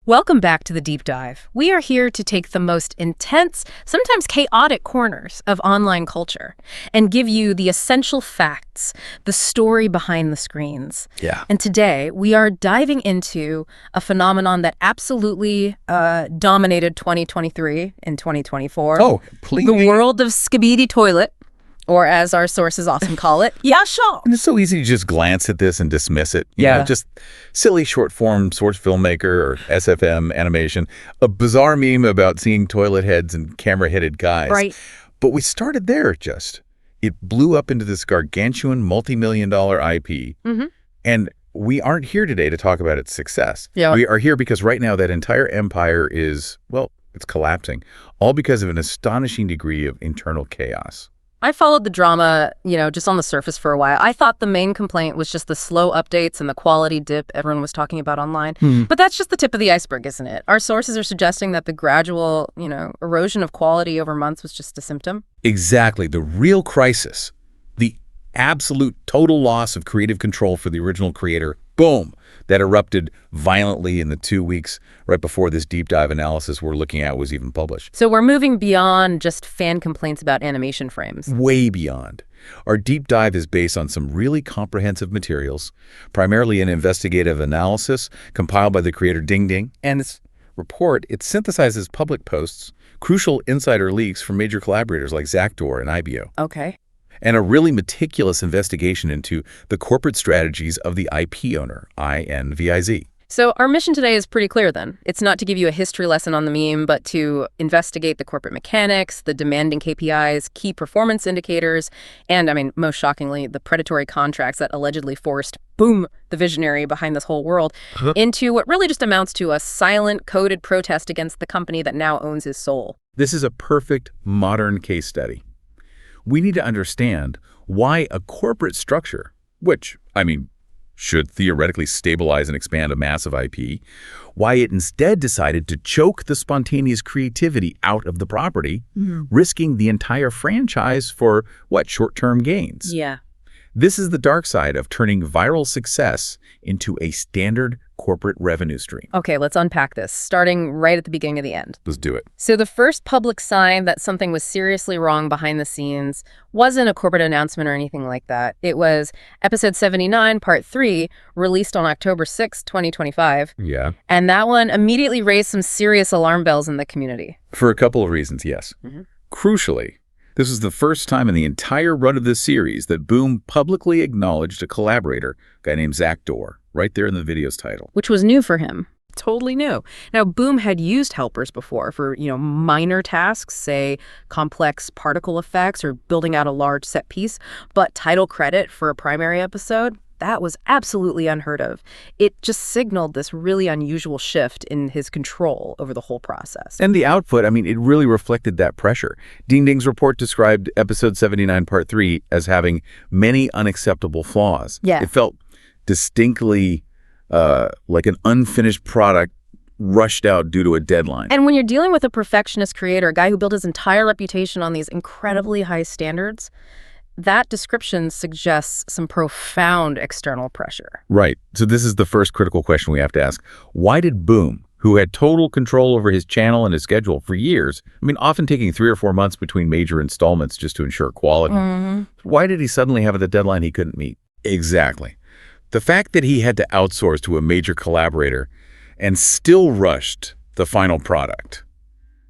Welcome back to the Deep Dive. We are here to take the most intense, sometimes chaotic corners of online culture and give you the essential facts, the story behind the screens. Yeah. And today, we are diving into a phenomenon that absolutely dominated 2023 and 2024. Oh, please. The world of Skibidi Toilet, or as our sources often call it, Yasha. And it's so easy to just glance at this and dismiss it. You know, just silly short-form source filmmaker or SFM animation. A bizarre meme about seeing toilet heads and camera-headed guys. Right. But we started there just. It blew up into this gargantuan multi-million-dollar IP. Mm-hmm. And we aren't here today to talk about its success. Yeah. We are here because right now that entire empire is, well, it's collapsing. All because of an astonishing degree of internal chaos. I followed the drama, just on the surface for a while. I thought the main complaint was just the slow updates and the quality dip everyone was talking about online. But that's just the tip of the iceberg, isn't it? Our sources are suggesting that the gradual, erosion of quality over months was just a symptom. Exactly. The real crisis, the absolute total loss of creative control for the original creator, boom, that erupted violently in the 2 weeks right before this deep dive analysis we're looking at was even published. So we're moving beyond just fan complaints about animation frames. Way beyond. Our deep dive is based on some really comprehensive materials, primarily an investigative analysis compiled by the creator DingDing, and its report, it synthesizes public posts, crucial insider leaks from major collaborators like Zaktor and IBO. Okay. And a really meticulous investigation into the corporate strategies of the IP owner, INVIZ. So our mission today is pretty clear then. It's not to give you a history lesson on the meme, but to investigate the corporate mechanics, the demanding KPIs, key performance indicators, and, most shockingly, the predatory contracts that allegedly forced, boom, the visionary behind this whole world into what really just amounts to a silent, coded protest against the company that now owns his soul. This is a perfect modern case study. We need to understand why a corporate structure, which, should theoretically stabilize and expand a massive IP, why it instead decided to choke the spontaneous creativity out of the property, risking the entire franchise for, short-term gains. Yeah. This is the dark side of turning viral success into a standard corporate revenue stream. Okay, let's unpack this, starting right at the beginning of the end. Let's do it. So the first public sign that something was seriously wrong behind the scenes wasn't a corporate announcement or anything like that. It was episode 79, part 3, released on October 6, 2025. Yeah. And that one immediately raised some serious alarm bells in the community. For a couple of reasons, yes. Crucially, this was the first time in the entire run of this series that Boom publicly acknowledged a collaborator, a guy named Zaktor, right there in the video's title. Which was new for him. Totally new. Now, Boom had used helpers before for, minor tasks, say complex particle effects or building out a large set piece, but title credit for a primary episode, that was absolutely unheard of. It just signaled this really unusual shift in his control over the whole process. And the output, it really reflected that pressure. DingDing's report described episode 79, part 3 as having many unacceptable flaws. Yeah. It felt distinctly like an unfinished product rushed out due to a deadline. And when you're dealing with a perfectionist creator, a guy who built his entire reputation on these incredibly high standards, that description suggests some profound external pressure. Right. So this is the first critical question we have to ask. Why did Boom, who had total control over his channel and his schedule for years, often taking 3 or 4 months between major installments just to ensure quality, why did he suddenly have the deadline he couldn't meet? Exactly. The fact that he had to outsource to a major collaborator and still rushed the final product,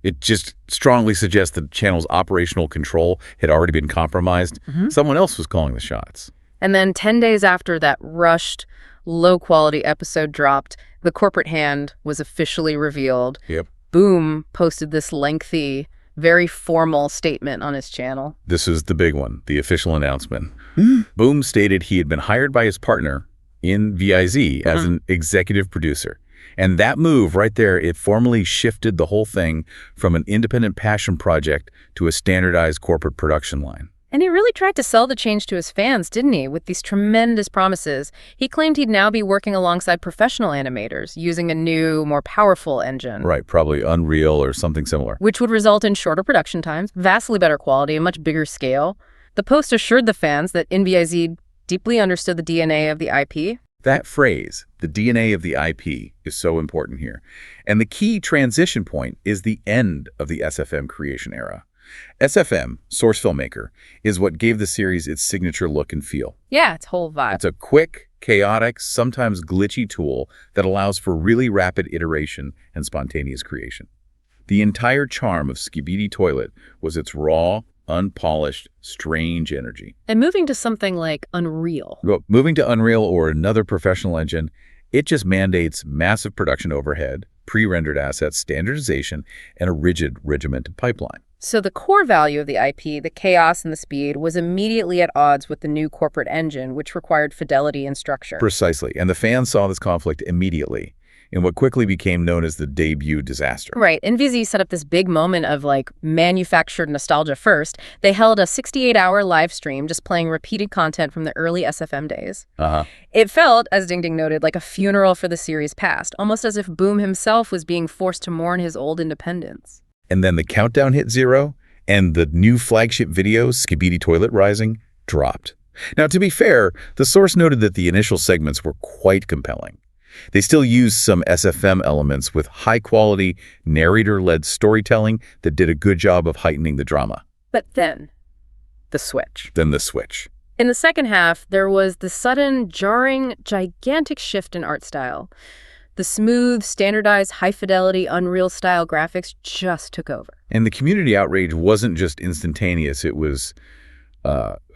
it just strongly suggests that the channel's operational control had already been compromised. Someone else was calling the shots. And then 10 days after that rushed, low-quality episode dropped, the corporate hand was officially revealed. Yep. Boom posted this lengthy, very formal statement on his channel. This is the big one, the official announcement. Boom stated he had been hired by his partner, INVIZ, as an executive producer. And that move right there, it formally shifted the whole thing from an independent passion project to a standardized corporate production line. And he really tried to sell the change to his fans, didn't he, with these tremendous promises. He claimed he'd now be working alongside professional animators, using a new, more powerful engine. Right, probably Unreal or something similar. Which would result in shorter production times, vastly better quality, a much bigger scale. The post assured the fans that INVIZ deeply understood the DNA of the IP. That phrase, The DNA of the IP is so important here. And the key transition point is the end of the SFM creation era. SFM, Source Filmmaker, is what gave the series its signature look and feel. Yeah, its whole vibe. It's a quick, chaotic, sometimes glitchy tool that allows for really rapid iteration and spontaneous creation. The entire charm of Skibidi Toilet was its raw, unpolished, strange energy. And moving to something like Unreal. Well, moving to Unreal or another professional engine, it just mandates massive production overhead, pre-rendered assets, standardization, and a rigid, regimented pipeline. So the core value of the IP, the chaos and the speed, was immediately at odds with the new corporate engine, which required fidelity and structure. Precisely. And the fans saw this conflict immediately in what quickly became known as the debut disaster. Right. INVIZ set up this big moment of manufactured nostalgia first. They held a 68-hour live stream just playing repeated content from the early SFM days. It felt, as DingDing noted, like a funeral for the series past, almost as if Boom himself was being forced to mourn his old independence. And then the countdown hit 0, and the new flagship video, Skibidi Toilet Rising, dropped. Now, to be fair, the source noted that the initial segments were quite compelling. They still used some SFM elements with high-quality, narrator-led storytelling that did a good job of heightening the drama. But then, the switch. Then the switch. In the second half, there was the sudden, jarring, gigantic shift in art style. The smooth, standardized, high-fidelity, Unreal-style graphics just took over. And the community outrage wasn't just instantaneous, it was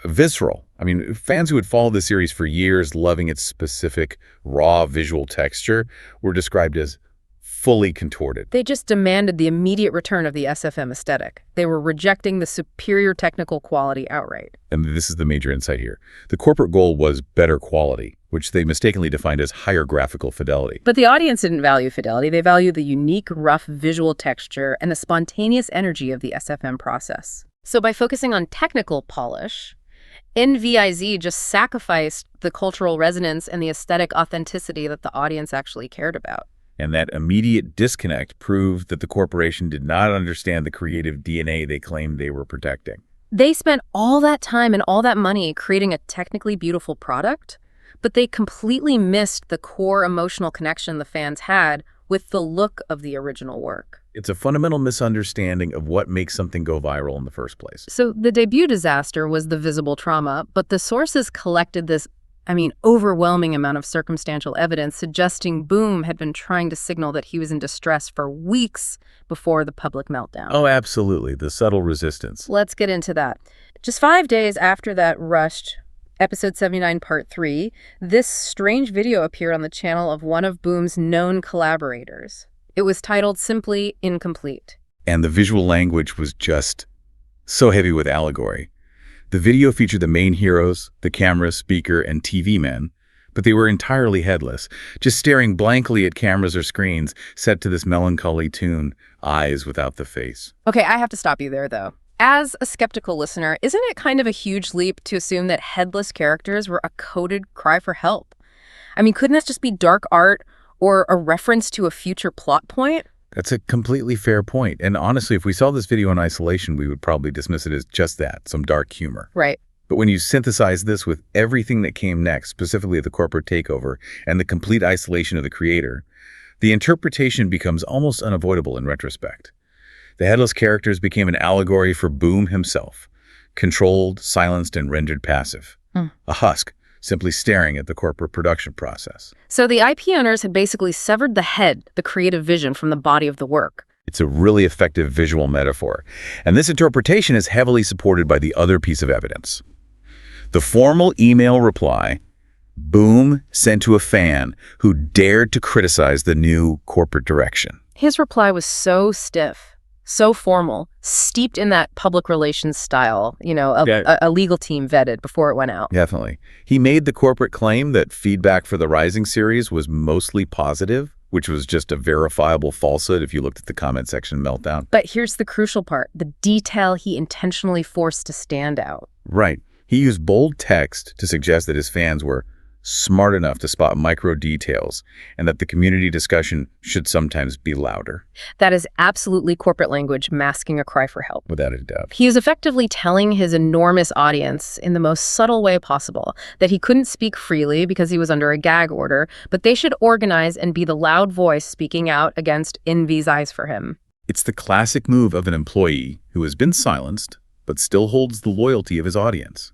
visceral. I mean, fans who had followed the series for years, loving its specific, raw visual texture, were described as fully contorted. They just demanded the immediate return of the SFM aesthetic. They were rejecting the superior technical quality outright. And this is the major insight here. The corporate goal was better quality, which they mistakenly defined as higher graphical fidelity. But the audience didn't value fidelity. They valued the unique, rough visual texture and the spontaneous energy of the SFM process. So by focusing on technical polish, INVIZ just sacrificed the cultural resonance and the aesthetic authenticity that the audience actually cared about. And that immediate disconnect proved that the corporation did not understand the creative DNA they claimed they were protecting. They spent all that time and all that money creating a technically beautiful product, but they completely missed the core emotional connection the fans had with the look of the original work. It's a fundamental misunderstanding of what makes something go viral in the first place. So the debut disaster was the visible trauma, but the sources collected this overwhelming amount of circumstantial evidence suggesting Boom had been trying to signal that he was in distress for weeks before the public meltdown. Oh, absolutely. The subtle resistance. Let's get into that. Just 5 days after that rushed Episode 79, Part 3, this strange video appeared on the channel of one of Boom's known collaborators. It was titled simply Incomplete. And the visual language was just so heavy with allegory. The video featured the main heroes, the camera, speaker, and TV men, but they were entirely headless, just staring blankly at cameras or screens set to this melancholy tune, Eyes Without the Face. Okay, I have to stop you there, though. As a skeptical listener, isn't it kind of a huge leap to assume that headless characters were a coded cry for help? Couldn't this just be dark art or a reference to a future plot point? That's a completely fair point. And honestly, if we saw this video in isolation, we would probably dismiss it as just that, some dark humor. Right. But when you synthesize this with everything that came next, specifically the corporate takeover and the complete isolation of the creator, the interpretation becomes almost unavoidable in retrospect. The headless characters became an allegory for Boom himself, controlled, silenced, and rendered passive. A husk, simply staring at the corporate production process. So the IP owners had basically severed the head, the creative vision, from the body of the work. It's a really effective visual metaphor. And this interpretation is heavily supported by the other piece of evidence. The formal email reply Boom sent to a fan who dared to criticize the new corporate direction. His reply was so stiff, so formal, steeped in that public relations style, a legal team vetted before it went out. Definitely. He made the corporate claim that feedback for the Rising series was mostly positive, which was just a verifiable falsehood if you looked at the comment section meltdown. But here's the crucial part, the detail he intentionally forced to stand out. Right. He used bold text to suggest that his fans were smart enough to spot micro details, and that the community discussion should sometimes be louder. That is absolutely corporate language masking a cry for help. Without a doubt. He is effectively telling his enormous audience in the most subtle way possible that he couldn't speak freely because he was under a gag order, but they should organize and be the loud voice speaking out against INVIZ's eyes for him. It's the classic move of an employee who has been silenced, but still holds the loyalty of his audience.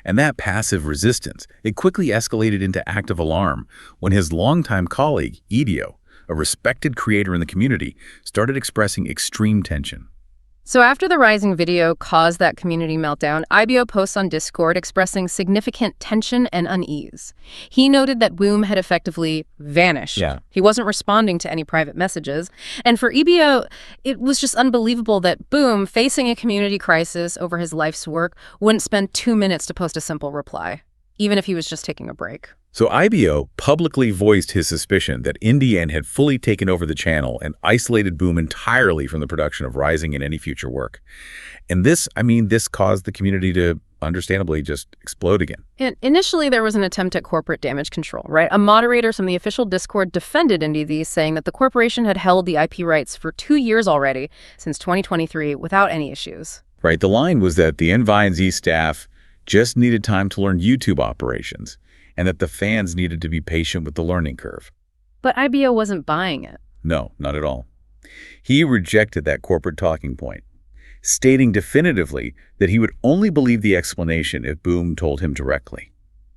And that passive resistance, it quickly escalated into active alarm when his longtime colleague, Idio, a respected creator in the community, started expressing extreme tension. So after the rising video caused that community meltdown, IBO posts on Discord expressing significant tension and unease. He noted that Boom had effectively vanished. Yeah. He wasn't responding to any private messages. And for EBO, it was just unbelievable that Boom, facing a community crisis over his life's work, wouldn't spend 2 minutes to post a simple reply, even if he was just taking a break. So IBO publicly voiced his suspicion that INVIZ had fully taken over the channel and isolated Boom entirely from the production of Rising and any future work. And this caused the community to, understandably, just explode again. And initially, there was an attempt at corporate damage control, right? A moderator from the official Discord defended INVIZ, saying that the corporation had held the IP rights for 2 years already, since 2023, without any issues. Right, the line was that the INVIZ staff just needed time to learn YouTube operations, and that the fans needed to be patient with the learning curve. But IBO wasn't buying it. No, not at all. He rejected that corporate talking point, stating definitively that he would only believe the explanation if Boom told him directly.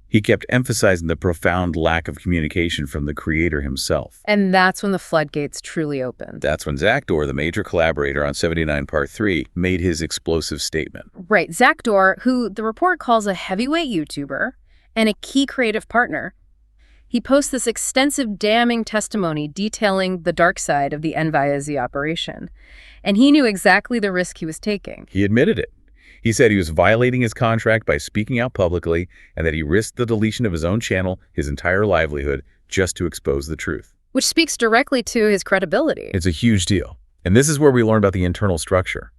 He kept emphasizing the profound lack of communication from the creator himself. And that's when the floodgates truly opened. That's when Zakdor, the major collaborator on 79 Part 3, made his explosive statement. Right, Zakdor, who the report calls a heavyweight YouTuber, and a key creative partner. He posts this extensive damning testimony detailing the dark side of the INVIZ operation. And he knew exactly the risk he was taking. He admitted it. He said he was violating his contract by speaking out publicly and that he risked the deletion of his own channel, his entire livelihood, just to expose the truth. Which speaks directly to his credibility. It's a huge deal. And this is where we learn about the internal structure.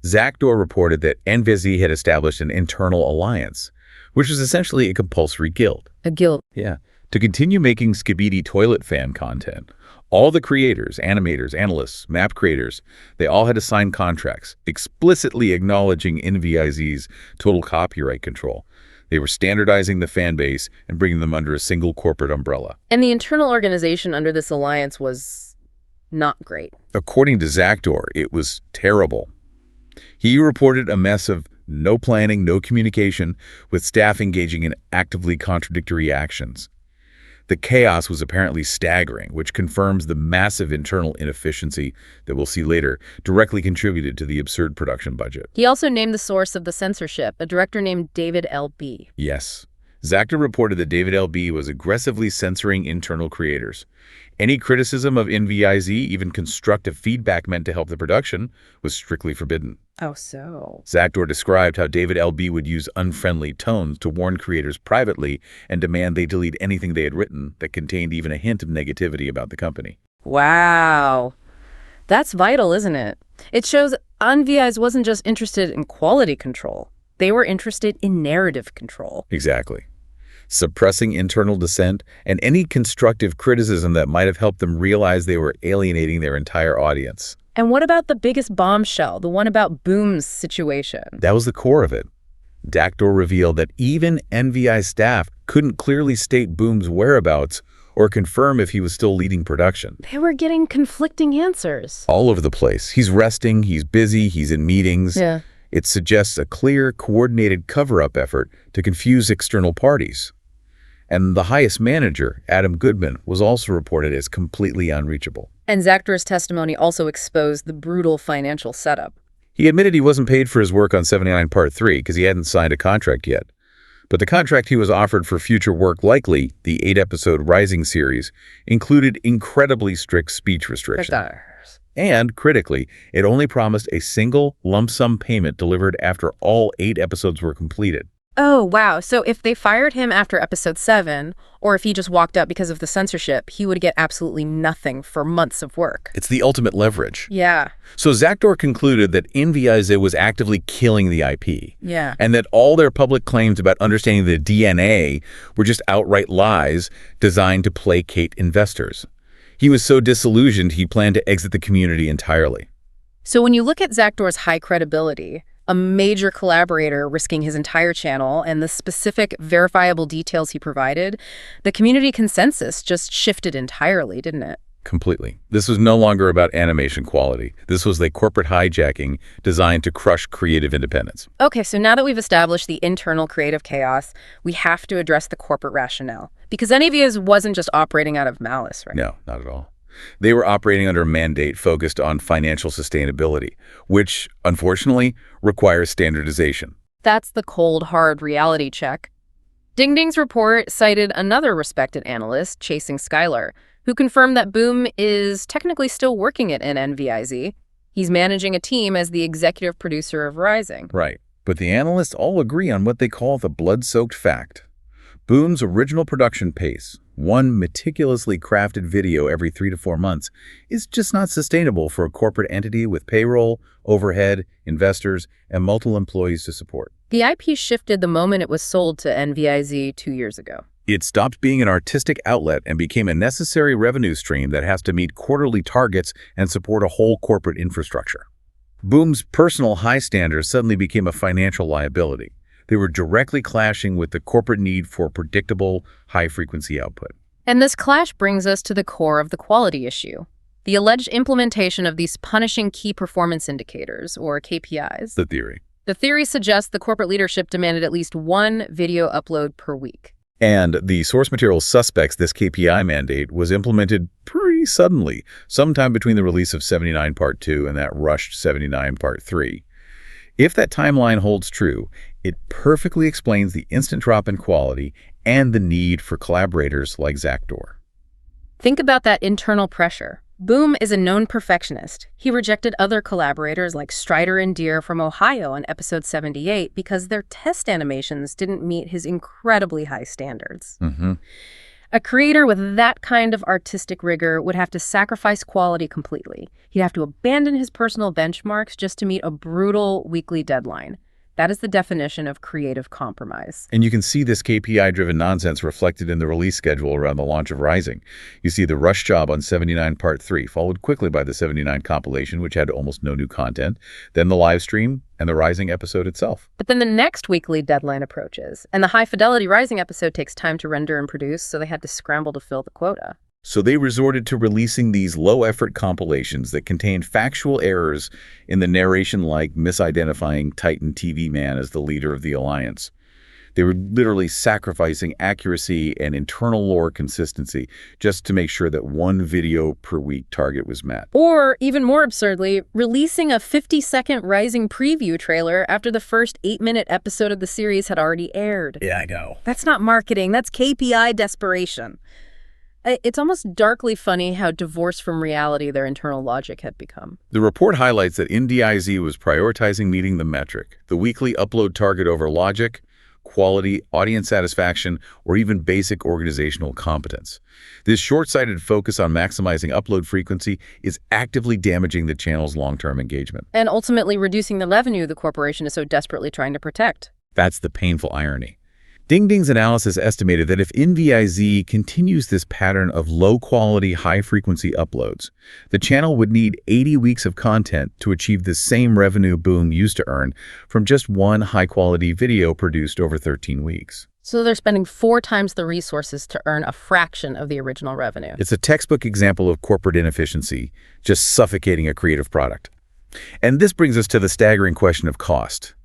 Zakdor reported that INVIZ had established an internal alliance, which was essentially a compulsory guild. A guild. Yeah. To continue making Skibidi Toilet fan content, all the creators, animators, analysts, map creators, they all had to sign contracts, explicitly acknowledging INVIZ's total copyright control. They were standardizing the fan base and bringing them under a single corporate umbrella. And the internal organization under this alliance was not great. According to Zakdor, it was terrible. He reported a mess of no planning, no communication, with staff engaging in actively contradictory actions. The chaos was apparently staggering, which confirms the massive internal inefficiency that we'll see later directly contributed to the absurd production budget. He also named the source of the censorship, a director named David L.B. Yes. Zakdor reported that David L.B. was aggressively censoring internal creators. Any criticism of INVIZ, even constructive feedback meant to help the production, was strictly forbidden. Oh, so. Zakdor described how David L.B. would use unfriendly tones to warn creators privately and demand they delete anything they had written that contained even a hint of negativity about the company. Wow. That's vital, isn't it? It shows INVIZ wasn't just interested in quality control. They were interested in narrative control. Exactly. Suppressing internal dissent and any constructive criticism that might have helped them realize they were alienating their entire audience. And what about the biggest bombshell, the one about Boom's situation? That was the core of it. Zakdor revealed that even INVIZ staff couldn't clearly state Boom's whereabouts or confirm if he was still leading production. They were getting conflicting answers. All over the place. He's resting, he's busy, he's in meetings. Yeah. It suggests a clear, coordinated cover-up effort to confuse external parties. And the highest manager, Adam Goodman, was also reported as completely unreachable. And Zakdor's testimony also exposed the brutal financial setup. He admitted he wasn't paid for his work on 79 Part 3 because he hadn't signed a contract yet. But the contract he was offered for future work, likely the 8-episode Rising series, included incredibly strict speech restrictions. And, critically, it only promised a single lump sum payment delivered after all 8 episodes were completed. Oh, wow. So if they fired him after episode 7, or if he just walked out because of the censorship, he would get absolutely nothing for months of work. It's the ultimate leverage. Yeah. So Zaktor concluded that INVIZ was actively killing the IP. Yeah. And that all their public claims about understanding the DNA were just outright lies designed to placate investors. He was so disillusioned, he planned to exit the community entirely. So when you look at Zaktor's high credibility, a major collaborator risking his entire channel, and the specific verifiable details he provided, the community consensus just shifted entirely, didn't it? Completely. This was no longer about animation quality. This was like corporate hijacking designed to crush creative independence. Okay, so now that we've established the internal creative chaos, we have to address the corporate rationale. Because INVIZ wasn't just operating out of malice, right? No, not at all. They were operating under a mandate focused on financial sustainability, which, unfortunately, requires standardization. That's the cold, hard reality check. DingDing's report cited another respected analyst, Chasing Skylar, who confirmed that Boom is technically still working at INVIZ. He's managing a team as the executive producer of Rising. Right. But the analysts all agree on what they call the blood-soaked fact. Boom's original production pace, one meticulously crafted video every 3 to 4 months, is just not sustainable for a corporate entity with payroll, overhead, investors, and multiple employees to support. The IP shifted the moment it was sold to INVIZ 2 years ago. It stopped being an artistic outlet and became a necessary revenue stream that has to meet quarterly targets and support a whole corporate infrastructure. Boom's personal high standards suddenly became a financial liability. They were directly clashing with the corporate need for predictable, high-frequency output. And this clash brings us to the core of the quality issue. The alleged implementation of these punishing key performance indicators, or KPIs. The theory. The theory suggests the corporate leadership demanded at least 1 video upload per week. And the source material suspects this KPI mandate was implemented pretty suddenly, sometime between the release of 79 Part 2 and that rushed 79 Part 3. If that timeline holds true, it perfectly explains the instant drop in quality and the need for collaborators like Zaktor. Think about that internal pressure. Boom is a known perfectionist. He rejected other collaborators like Strider and Deer from Ohio on episode 78 because their test animations didn't meet his incredibly high standards. A creator with that kind of artistic rigor would have to sacrifice quality completely. He'd have to abandon his personal benchmarks just to meet a brutal weekly deadline. That is the definition of creative compromise. And you can see this KPI-driven nonsense reflected in the release schedule around the launch of Rising. You see the rush job on 79 Part 3, followed quickly by the 79 compilation, which had almost no new content, then the live stream, and the Rising episode itself. But then the next weekly deadline approaches, and the high-fidelity Rising episode takes time to render and produce, so they had to scramble to fill the quota. So they resorted to releasing these low-effort compilations that contained factual errors in the narration, like misidentifying Titan TV Man as the leader of the Alliance. They were literally sacrificing accuracy and internal lore consistency just to make sure that 1 video per week target was met. Or, even more absurdly, releasing a 50-second Rising preview trailer after the first 8-minute episode of the series had already aired. Yeah, I know. That's not marketing, that's KPI desperation. It's almost darkly funny how divorced from reality their internal logic had become. The report highlights that INVIZ was prioritizing meeting the metric, the weekly upload target over logic, quality, audience satisfaction, or even basic organizational competence. This short-sighted focus on maximizing upload frequency is actively damaging the channel's long-term engagement. And ultimately reducing the revenue the corporation is so desperately trying to protect. That's the painful irony. DingDing's analysis estimated that if INVIZ continues this pattern of low-quality, high-frequency uploads, the channel would need 80 weeks of content to achieve the same revenue Boom used to earn from just 1 high-quality video produced over 13 weeks. So they're spending 4 times the resources to earn a fraction of the original revenue. It's a textbook example of corporate inefficiency, just suffocating a creative product. And this brings us to the staggering question of cost.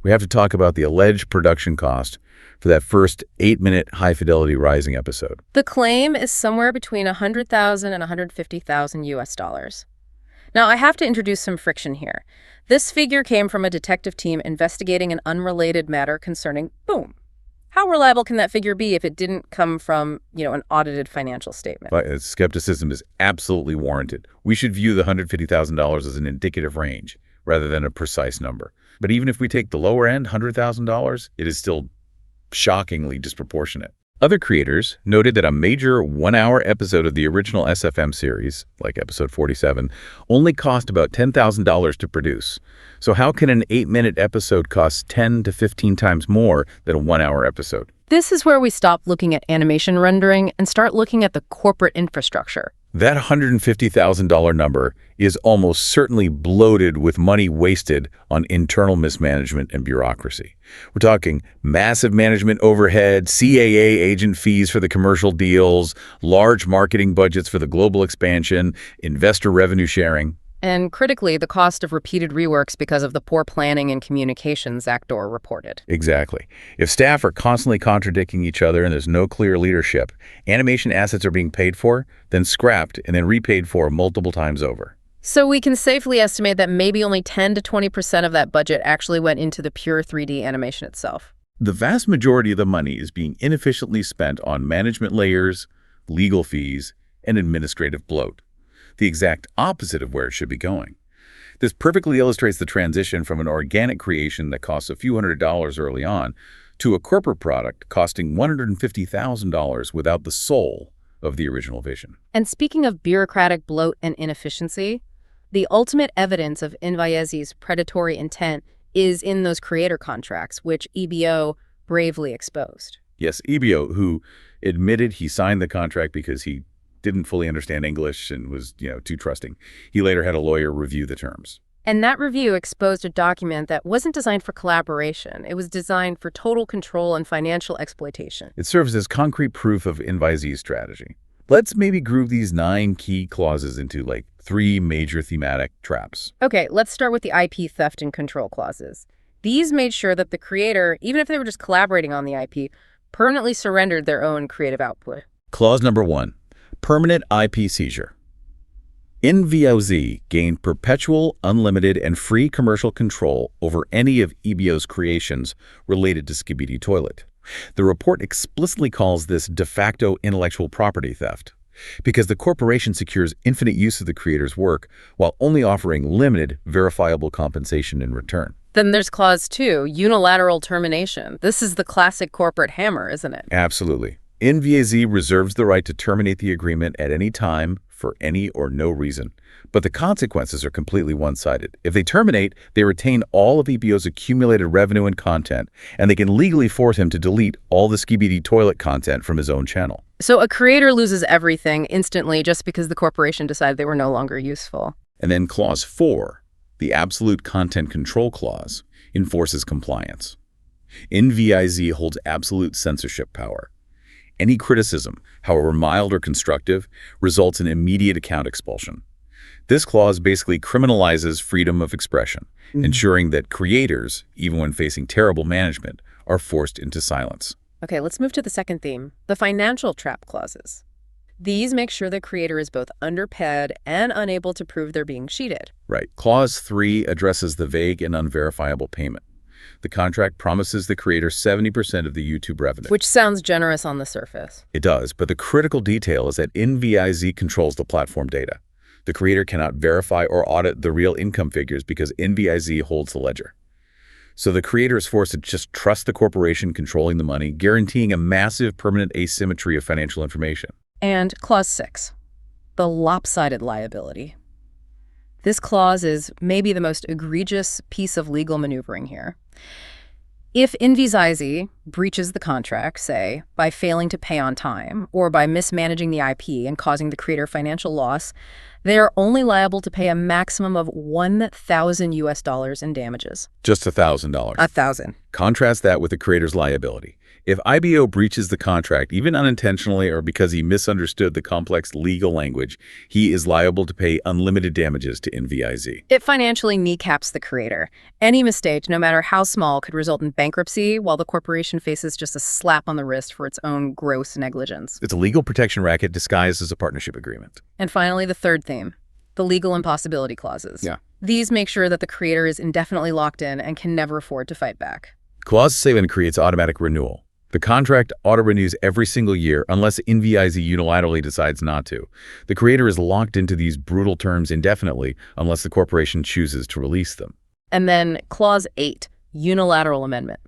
We have to talk about the alleged production cost for that first 8-minute high-fidelity Rising episode. The claim is somewhere between $100,000 and $150,000 US. Now, I have to introduce some friction here. This figure came from a detective team investigating an unrelated matter concerning Boom. How reliable can that figure be if it didn't come from, an audited financial statement? But skepticism is absolutely warranted. We should view the $150,000 as an indicative range rather than a precise number. But even if we take the lower end, $100,000, it is still shockingly disproportionate. Other creators noted that a major one-hour episode of the original SFM series, like episode 47, only cost about $10,000 to produce. So how can an 8-minute episode cost 10 to 15 times more than a one-hour episode? This is where we stop looking at animation rendering and start looking at the corporate infrastructure. That $150,000 number is almost certainly bloated with money wasted on internal mismanagement and bureaucracy. We're talking massive management overhead, CAA agent fees for the commercial deals, large marketing budgets for the global expansion, investor revenue sharing. And critically, the cost of repeated reworks because of the poor planning and communication Zakdor reported. Exactly. If staff are constantly contradicting each other and there's no clear leadership, animation assets are being paid for, then scrapped, and then repaid for multiple times over. So we can safely estimate that maybe only 10 to 20% of that budget actually went into the pure 3D animation itself. The vast majority of the money is being inefficiently spent on management layers, legal fees, and administrative bloat. The exact opposite of where it should be going. This perfectly illustrates the transition from an organic creation that costs a few $100s early on to a corporate product costing $150,000 without the soul of the original vision. And speaking of bureaucratic bloat and inefficiency, the ultimate evidence of INVIZ's predatory intent is in those creator contracts, which EBO bravely exposed. Yes, EBO, who admitted he signed the contract because he didn't fully understand English and was, too trusting. He later had a lawyer review the terms. And that review exposed a document that wasn't designed for collaboration. It was designed for total control and financial exploitation. It serves as concrete proof of INVIZ's strategy. Let's maybe group these 9 key clauses into 3 major thematic traps. Okay, let's start with the IP theft and control clauses. These made sure that the creator, even if they were just collaborating on the IP, permanently surrendered their own creative output. Clause number 1. Permanent IP seizure. INVIZ gained perpetual, unlimited, and free commercial control over any of EBO's creations related to Skibidi Toilet. The report explicitly calls this de facto intellectual property theft, because the corporation secures infinite use of the creator's work while only offering limited, verifiable compensation in return. Then there's clause 2, unilateral termination. This is the classic corporate hammer, isn't it? Absolutely. INVIZ reserves the right to terminate the agreement at any time for any or no reason. But the consequences are completely one-sided. If they terminate, they retain all of EBO's accumulated revenue and content, and they can legally force him to delete all the Skibidi Toilet content from his own channel. So a creator loses everything instantly just because the corporation decided they were no longer useful. And then clause 4, the absolute content control clause, enforces compliance. INVIZ holds absolute censorship power. Any criticism, however mild or constructive, results in immediate account expulsion. This clause basically criminalizes freedom of expression, ensuring that creators, even when facing terrible management, are forced into silence. Okay, let's move to the second theme, the financial trap clauses. These make sure the creator is both underpaid and unable to prove they're being cheated. Right. Clause 3 addresses the vague and unverifiable payment. The contract promises the creator 70% of the YouTube revenue. Which sounds generous on the surface. It does, but the critical detail is that INVIZ controls the platform data. The creator cannot verify or audit the real income figures because INVIZ holds the ledger. So the creator is forced to just trust the corporation controlling the money, guaranteeing a massive permanent asymmetry of financial information. And clause 6, the lopsided liability. This clause is maybe the most egregious piece of legal maneuvering here. If INVIZ breaches the contract, say, by failing to pay on time or by mismanaging the IP and causing the creator financial loss, they are only liable to pay a maximum of $1,000 in damages. Just $1,000. $1,000. Contrast that with the creator's liability. If IBO breaches the contract, even unintentionally or because he misunderstood the complex legal language, he is liable to pay unlimited damages to INVIZ. It financially kneecaps the creator. Any mistake, no matter how small, could result in bankruptcy, while the corporation faces just a slap on the wrist for its own gross negligence. It's a legal protection racket disguised as a partnership agreement. And finally, the third theme, the legal impossibility clauses. Yeah. These make sure that the creator is indefinitely locked in and can never afford to fight back. Clause 7 creates automatic renewal. The contract auto-renews every single year unless INVIZ unilaterally decides not to. The creator is locked into these brutal terms indefinitely unless the corporation chooses to release them. And then Clause 8, unilateral amendment.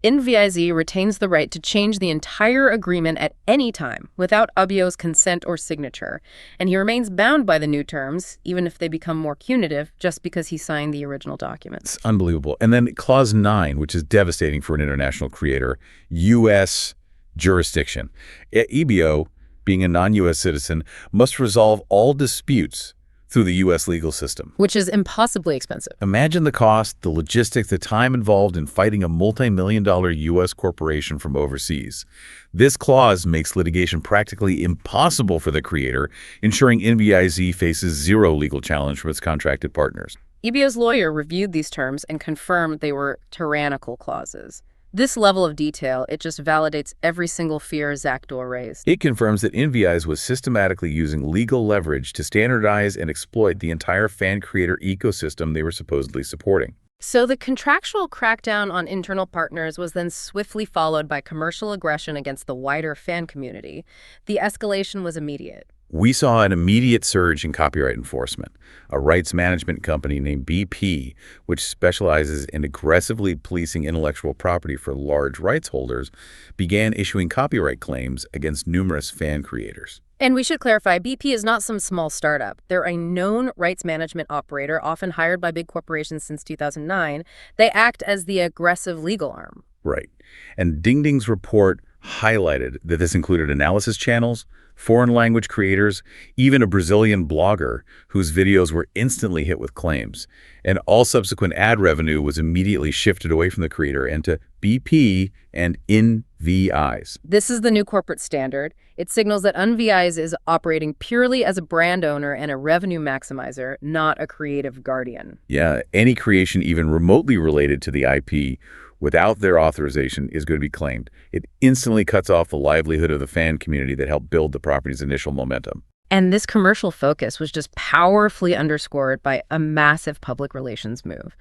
INVIZ retains the right to change the entire agreement at any time without Abio's consent or signature, and he remains bound by the new terms, even if they become more punitive, just because he signed the original documents. It's unbelievable. And then Clause 9, which is devastating for an international creator, U.S. jurisdiction. Abio, being a non-U.S. citizen, must resolve all disputes through the U.S. legal system. Which is impossibly expensive. Imagine the cost, the logistics, the time involved in fighting a multi-million-dollar U.S. corporation from overseas. This clause makes litigation practically impossible for the creator, ensuring INVIZ faces zero legal challenge from its contracted partners. Abio's lawyer reviewed these terms and confirmed they were tyrannical clauses. This level of detail, it just validates every single fear Zakdor raised. It confirms that INVIZ was systematically using legal leverage to standardize and exploit the entire fan-creator ecosystem they were supposedly supporting. So the contractual crackdown on internal partners was then swiftly followed by commercial aggression against the wider fan community. The escalation was immediate. We saw an immediate surge in copyright enforcement. A rights management company named BP, which specializes in aggressively policing intellectual property for large rights holders, began issuing copyright claims against numerous fan creators. And we should clarify, BP is not some small startup. They're a known rights management operator, often hired by big corporations since 2009. They act as the aggressive legal arm. Right. And DingDing's report highlighted that this included analysis channels, foreign language creators, even a Brazilian blogger whose videos were instantly hit with claims. And all subsequent ad revenue was immediately shifted away from the creator and to BP and INVIZ. This is the new corporate standard. It signals that INVIZ is operating purely as a brand owner and a revenue maximizer, not a creative guardian. Yeah, any creation even remotely related to the IP without their authorization is going to be claimed. It instantly cuts off the livelihood of the fan community that helped build the property's initial momentum. And this commercial focus was just powerfully underscored by a massive public relations move.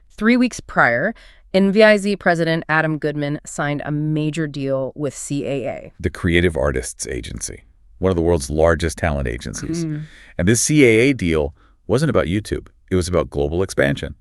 3 weeks prior, INVIZ president Adam Goodman signed a major deal with CAA. The Creative Artists Agency, one of the world's largest talent agencies. And this CAA deal wasn't about YouTube. It was about global expansion.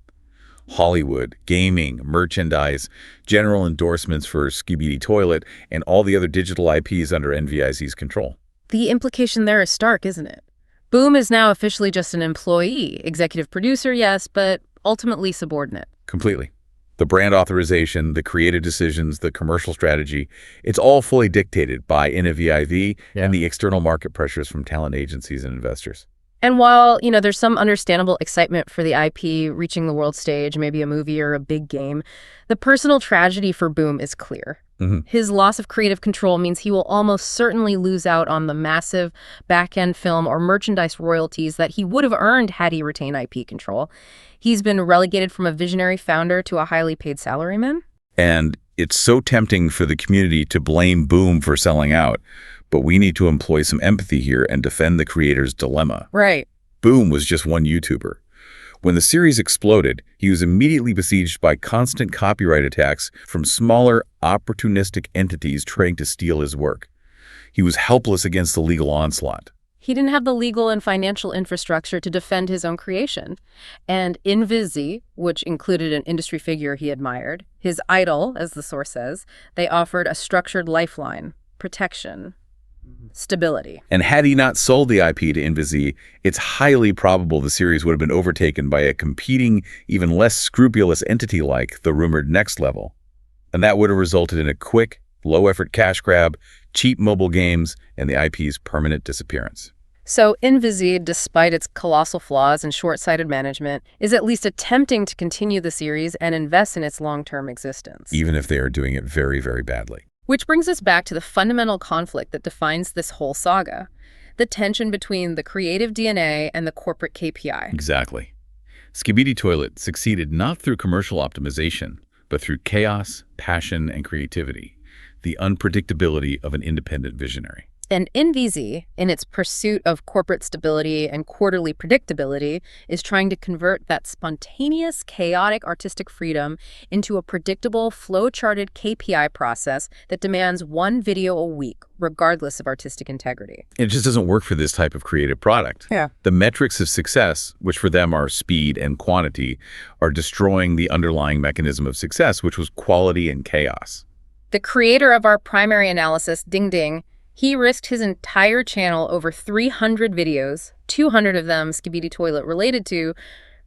Hollywood, gaming, merchandise, general endorsements for Skibidi Toilet, and all the other digital IPs under INVIZ's control. The implication there is stark, isn't it? Boom is now officially just an employee, executive producer, yes, but ultimately subordinate. Completely. The brand authorization, the creative decisions, the commercial strategy, it's all fully dictated by INVIZ and the external market pressures from talent agencies and investors. And while, there's some understandable excitement for the IP reaching the world stage, maybe a movie or a big game, the personal tragedy for Boom is clear. His loss of creative control means he will almost certainly lose out on the massive back-end film or merchandise royalties that he would have earned had he retained IP control. He's been relegated from a visionary founder to a highly paid salaryman. And it's so tempting for the community to blame Boom for selling out. But we need to employ some empathy here and defend the creator's dilemma. Right. Boom was just one YouTuber. When the series exploded, he was immediately besieged by constant copyright attacks from smaller, opportunistic entities trying to steal his work. He was helpless against the legal onslaught. He didn't have the legal and financial infrastructure to defend his own creation. And INVIZ, which included an industry figure he admired, his idol, as the source says, they offered a structured lifeline, protection, stability. And had he not sold the IP to INVIZ, it's highly probable the series would have been overtaken by a competing, even less scrupulous entity like the rumored Next Level. And that would have resulted in a quick, low-effort cash grab, cheap mobile games, and the IP's permanent disappearance. So INVIZ, despite its colossal flaws and short-sighted management, is at least attempting to continue the series and invest in its long-term existence. Even if they are doing it very, very badly. Which brings us back to the fundamental conflict that defines this whole saga, the tension between the creative DNA and the corporate KPI. Exactly. Skibidi Toilet succeeded not through commercial optimization, but through chaos, passion, and creativity, the unpredictability of an independent visionary. And INVIZ, in its pursuit of corporate stability and quarterly predictability, is trying to convert that spontaneous, chaotic artistic freedom into a predictable, flow-charted KPI process that demands one video a week, regardless of artistic integrity. It just doesn't work for this type of creative product. Yeah. The metrics of success, which for them are speed and quantity, are destroying the underlying mechanism of success, which was quality and chaos. The creator of our primary analysis, DingDing, he risked his entire channel, over 300 videos, 200 of them Skibidi Toilet related to,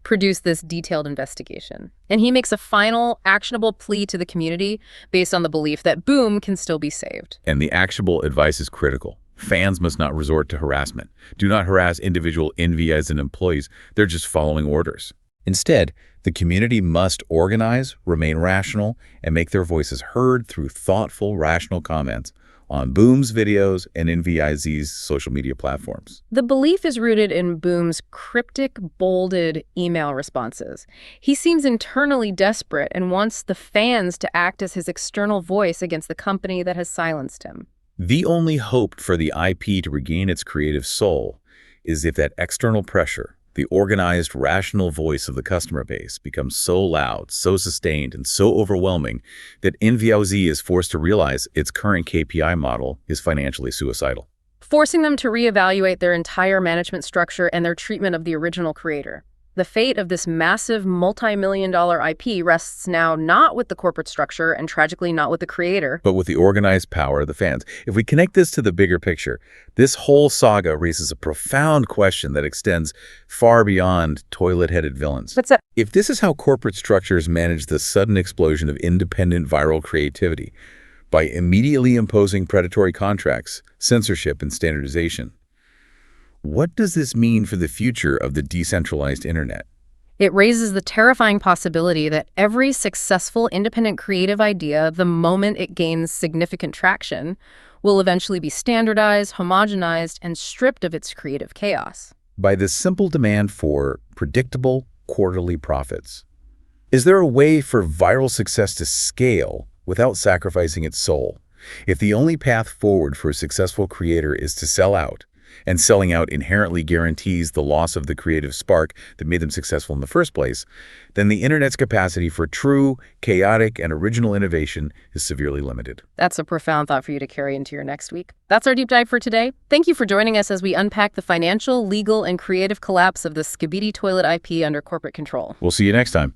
produce this detailed investigation. And he makes a final, actionable plea to the community based on the belief that Boom can still be saved. And the actionable advice is critical. Fans must not resort to harassment. Do not harass individual INVIZ and employees. They're just following orders. Instead, the community must organize, remain rational, and make their voices heard through thoughtful, rational comments on Boom's videos and INVIZ's social media platforms. The belief is rooted in Boom's cryptic, bolded email responses. He seems internally desperate and wants the fans to act as his external voice against the company that has silenced him. The only hope for the IP to regain its creative soul is if that external pressure, the organized, rational voice of the customer base, becomes so loud, so sustained, and so overwhelming that INVIZ is forced to realize its current KPI model is financially suicidal, forcing them to reevaluate their entire management structure and their treatment of the original creator. The fate of this massive multi-million-dollar IP rests now not with the corporate structure and tragically not with the creator, but with the organized power of the fans. If we connect this to the bigger picture, this whole saga raises a profound question that extends far beyond toilet-headed villains. What's that? If this is how corporate structures manage the sudden explosion of independent viral creativity, by immediately imposing predatory contracts, censorship, and standardization, what does this mean for the future of the decentralized internet? It raises the terrifying possibility that every successful independent creative idea, the moment it gains significant traction, will eventually be standardized, homogenized, and stripped of its creative chaos. By this simple demand for predictable quarterly profits. Is there a way for viral success to scale without sacrificing its soul? If the only path forward for a successful creator is to sell out, and selling out inherently guarantees the loss of the creative spark that made them successful in the first place, then the internet's capacity for true, chaotic, and original innovation is severely limited. That's a profound thought for you to carry into your next week. That's our deep dive for today. Thank you for joining us as we unpack the financial, legal, and creative collapse of the Skibidi Toilet IP under corporate control. We'll see you next time.